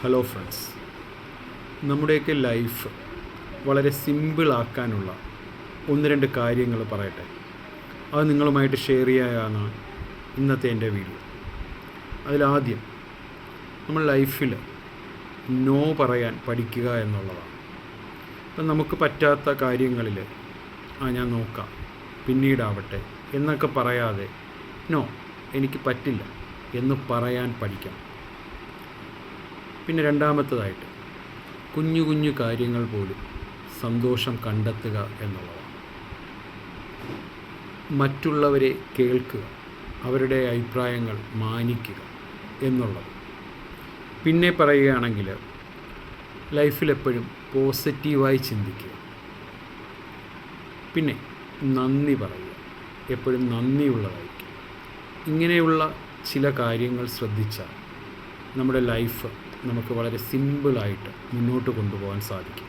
Hello friends, നമ്മുടെയൊക്കെ life വളരെ സിമ്പിളാക്കാനുള്ള ഒന്ന് രണ്ട് കാര്യങ്ങൾ പറയട്ടെ. അത് നിങ്ങളുമായിട്ട് ഷെയർ ചെയ്യാനാണ് ഇന്നത്തെ എൻ്റെ വീഡിയോ. അതിലാദ്യം നമ്മൾ ലൈഫിൽ നോ പറയാൻ പഠിക്കുക എന്നുള്ളതാണ്. അപ്പം നമുക്ക് പറ്റാത്ത കാര്യങ്ങളിൽ ഞാൻ നോക്കാം, പിന്നീടാവട്ടെ എന്നൊക്കെ പറയാതെ നോ, എനിക്ക് പറ്റില്ല എന്ന് പറയാൻ പഠിക്കണം. പിന്നെ രണ്ടാമത്തതായിട്ട് കുഞ്ഞു കുഞ്ഞു കാര്യങ്ങൾ പോലും സന്തോഷം കണ്ടെത്തുക എന്നുള്ളതാണ്. മറ്റുള്ളവരെ കേൾക്കുക, അവരുടെ അഭിപ്രായങ്ങൾ മാനിക്കുക എന്നുള്ളത്. പിന്നെ പറയുകയാണെങ്കിൽ ലൈഫിലെപ്പോഴും പോസിറ്റീവായി ചിന്തിക്കുക. പിന്നെ നന്ദി പറയുക, എപ്പോഴും നന്ദിയുള്ളതായിരിക്കും. ഇങ്ങനെയുള്ള ചില കാര്യങ്ങൾ ശ്രദ്ധിച്ചാൽ നമ്മുടെ ലൈഫ് നമുക്ക് വളരെ സിമ്പിളായിട്ട് മുന്നോട്ട് കൊണ്ടുപോകാൻ സാധിക്കും.